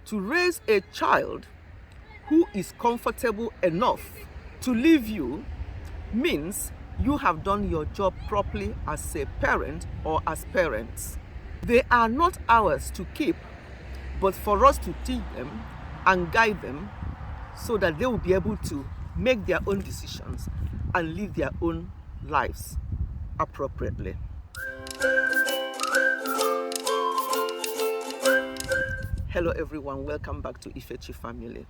to raise a child who is comfortable enough to leave you means you have done your job properly as a parent or as parents. They are not ours to keep, but for us to teach them and guide them so that they will be able to make their own decisions and live their own lives appropriately. Hello everyone, welcome back to Ifechi Family.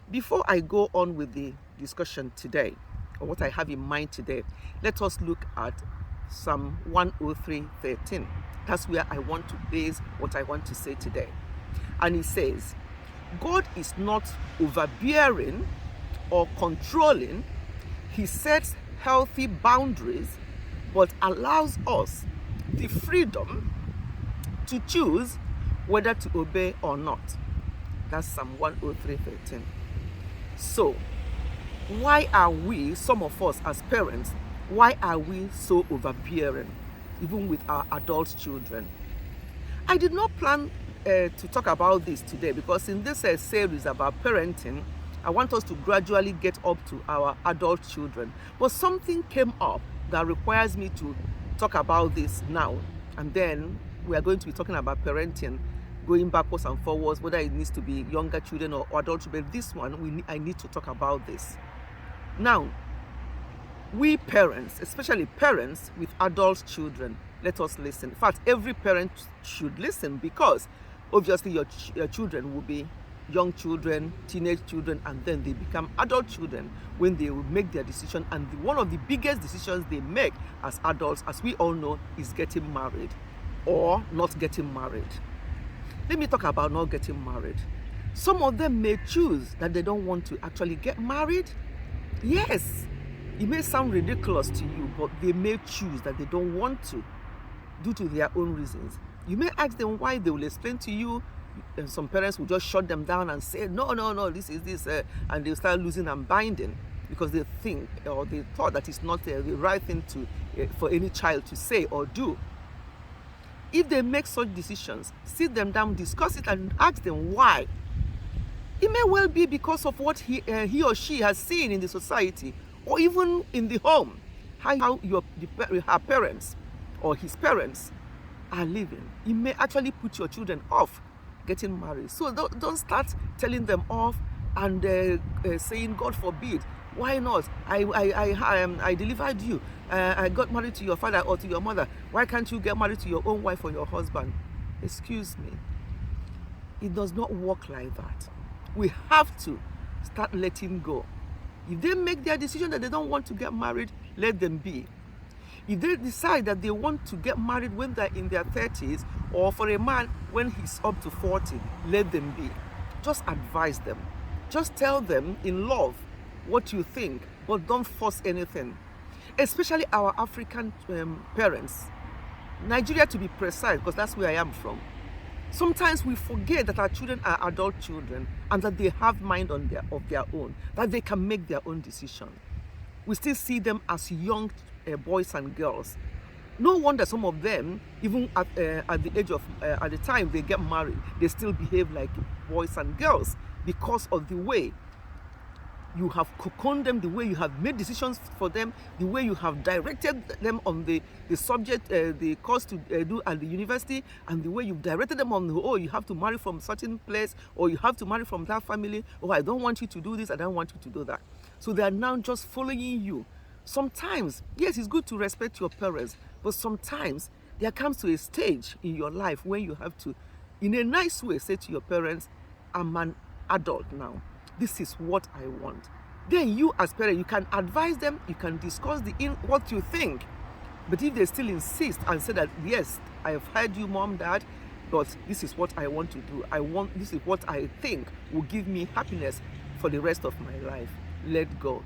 Before I go on with the discussion today, or what I have in mind today, let us look at Psalm 103:13. That's where I want to base what I want to say today. And it says, God is not overbearing or controlling. He sets healthy boundaries, but allows us the freedom to choose whether to obey or not. That's Psalm 103:13. So, why are we, some of us as parents, why are we so overbearing, even with our adult children? I did not plan to talk about this today because in this series about parenting, I want us to gradually get up to our adult children. But something came up that requires me to talk about this now. And then we are going to be talking about parenting, going backwards and forwards, whether it needs to be younger children or adult children. This one, I need to talk about this. Now, we parents, especially parents with adult children, let us listen. In fact, every parent should listen because obviously your children will be young children, teenage children, and then they become adult children when they will make their decision. And one of the biggest decisions they make as adults, as we all know, is getting married or not getting married. Let me talk about not getting married. Some of them may choose that they don't want to actually get married. Yes, it may sound ridiculous to you, but they may choose that they don't want to due to their own reasons. You may ask them why, they will explain to you, and some parents will just shut them down and say, no, this is this, and they'll start losing and binding because they think or they thought that it's not the right thing to for any child to say or do. If they make such decisions, sit them down, discuss it, and ask them why. It may well be because of what he or she has seen in the society or even in the home, how her parents or his parents are living. It may actually put your children off getting married. So don't start telling them off and saying, God forbid, why not? I delivered you. I got married to your father or to your mother. Why can't you get married to your own wife or your husband? Excuse me. It does not work like that. We have to start letting go. If they make their decision that they don't want to get married, let them be. If they decide that they want to get married when they're in their 30s, or for a man when he's up to 40, let them be. Just advise them. Just tell them in love what you think, but don't force anything. Especially our African parents. Nigeria, to be precise, because that's where I am from. Sometimes we forget that our children are adult children and that they have mind of their own, that they can make their own decision. We still see them as young boys and girls. No wonder some of them, even at the age of, at the time they get married, they still behave like boys and girls because of the way you have cocooned them, the way you have made decisions for them, the way you have directed them on the subject, the course to do at the university, and the way you've directed them on, you have to marry from a certain place, or you have to marry from that family, or I don't want you to do this, I don't want you to do that. So they are now just following you. Sometimes, yes, it's good to respect your parents, but sometimes there comes to a stage in your life when you have to, in a nice way, say to your parents, I'm an adult now. This is what I want. Then you as parent, you can advise them, you can discuss what you think. But if they still insist and say that, yes, I have heard you, mom, dad, but this is what I want to do. This is what I think will give me happiness for the rest of my life. Let go.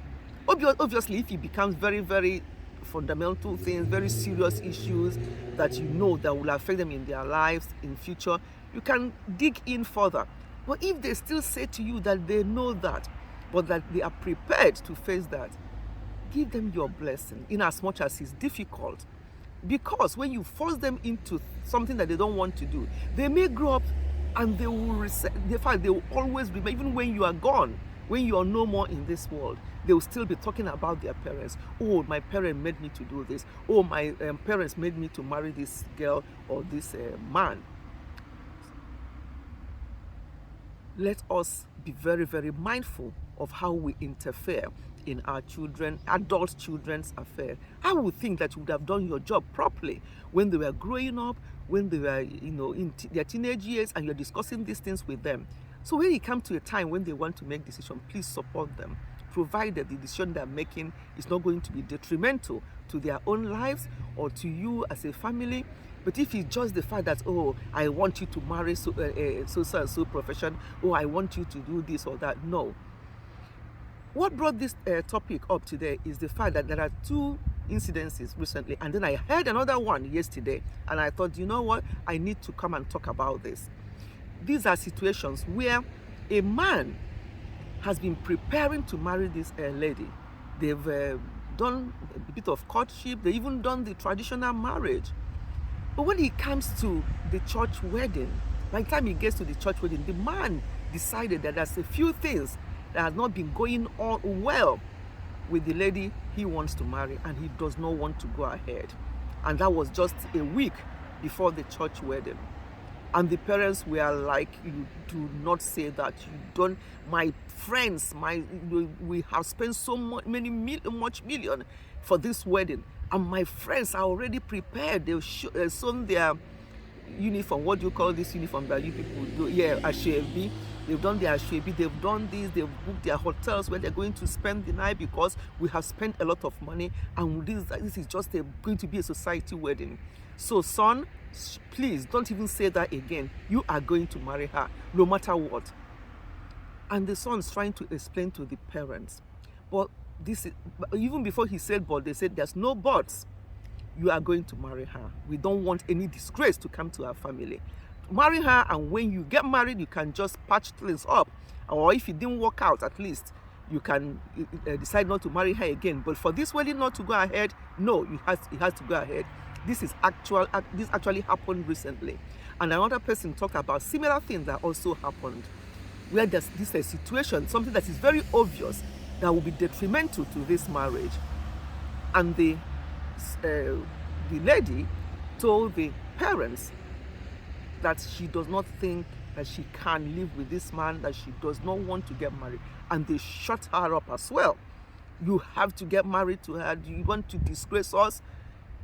Obviously, if it becomes very, very fundamental things, very serious issues that you know that will affect them in their lives in future, you can dig in further. But if they still say to you that they know that, but that they are prepared to face that, give them your blessing in as much as it's difficult. Because when you force them into something that they don't want to do, they may grow up And they will the fact they will always remember, even when you are gone, when you are no more in this world, they will still be talking about their parents. Oh, my parent made me to do this. Oh, my parents made me to marry this girl or this man. Let us be very, very mindful of how we interfere in our adult children's affair. I would think that you would have done your job properly when they were growing up, when they were, in their teenage years, and you're discussing these things with them. So when it comes to a time when they want to make decisions, please support them, provided the decision they're making is not going to be detrimental to their own lives or to you as a family. But if it's just the fact that, oh, I want you to marry so and so profession, oh, I want you to do this or that, no. What brought this topic up today is the fact that there are 2 incidences recently, and then I heard another one yesterday, and I thought, you know what, I need to come and talk about this. These are situations where a man has been preparing to marry this lady. They've done a bit of courtship, they even done the traditional marriage. But when it comes to the church wedding, by the time he gets to the church wedding, the man decided that there's a few things that have not been going on well with the lady he wants to marry, and he does not want to go ahead. And that was just a week before the church wedding. And the parents were like, you do not say that. You don't, my friends, we have spent so much million for this wedding. And my friends are already prepared. They've sewn their uniform. What do you call this uniform that you people do? Yeah, ashwebi. They've done their ashwebi. They've done this. They've booked their hotels where they're going to spend the night because we have spent a lot of money. And this is just going to be a society wedding. So, son, please don't even say that again. You are going to marry her, no matter what. And the son's trying to explain to the parents. But even before he said but, they said there's no buts. You are going to marry her. We don't want any disgrace to come to our family. Marry her, and when you get married, you can just patch things up. Or if it didn't work out, at least you can decide not to marry her again. But for this wedding not to go ahead, no, it has to go ahead. This actually happened recently. And another person talked about similar things that also happened, where there's this situation, something that is very obvious that will be detrimental to this marriage. And the lady told the parents that she does not think that she can live with this man, that she does not want to get married. And they shut her up as well. You have to get married to her. Do you want to disgrace us?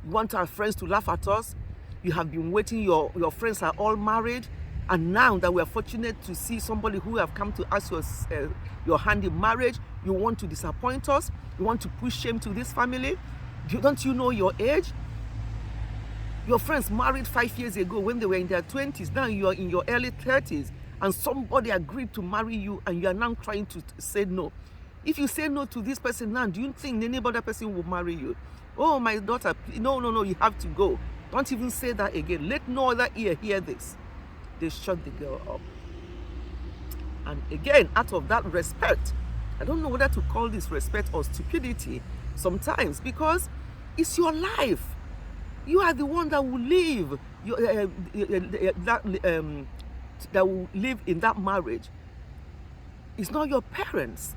You want our friends to laugh at us? You have been waiting, your friends are all married, and now that we are fortunate to see somebody who have come to ask your hand in marriage, you want to disappoint us? You want to push shame to this family? Don't you know your age? Your friends married 5 years ago when they were in their 20s. Now you are in your early 30s, and somebody agreed to marry you, and you are now trying to say no. If you say no to this person now, do you think any other person will marry you? Oh, my daughter, no, you have to go. Don't even say that again. Let no other ear hear this. They shut the girl up. And again, out of that respect, I don't know whether to call this respect or stupidity sometimes, because it's your life. You are the one that will live that will live in that marriage. It's not your parents.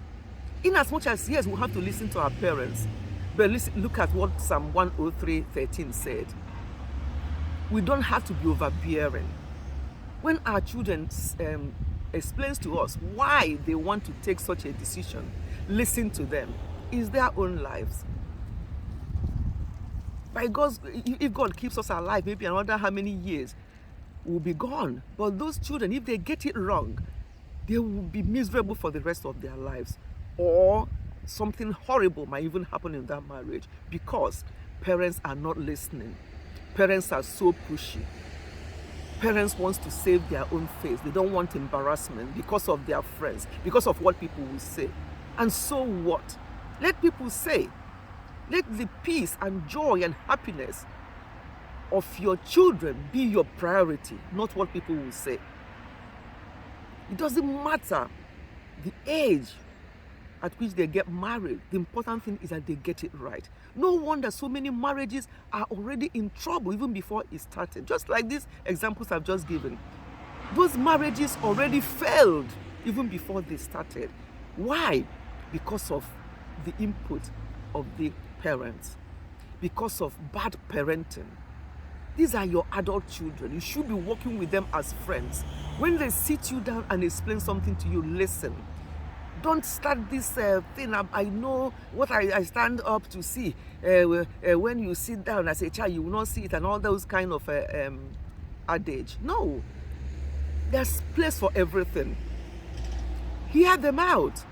In as much as, yes, we have to listen to our parents, but look at what Psalm 103:13 said. We don't have to be overbearing. When our children explains to us why they want to take such a decision, listen to them. It's their own lives. By God's, if God keeps us alive, maybe another how many years, we'll be gone. But those children, if they get it wrong, they will be miserable for the rest of their lives. Or something horrible might even happen in that marriage because parents are not listening. Parents are so pushy. Parents want to save their own face. They don't want embarrassment because of their friends, because of what people will say. And so what? Let people say. Let the peace and joy and happiness of your children be your priority, not what people will say. It doesn't matter the age at which they get married. The important thing is that they get it right. No wonder so many marriages are already in trouble even before it started. Just like these examples I've just given. Those marriages already failed even before they started. Why? Because of the input of the parents, because of bad parenting. These are your adult children. You should be working with them as friends. When they sit you down and explain something to you, listen. Don't start this thing. I know what I stand up to see. When you sit down as a child, you will not see it, and all those kind of adage. No. There's place for everything. Hear them out.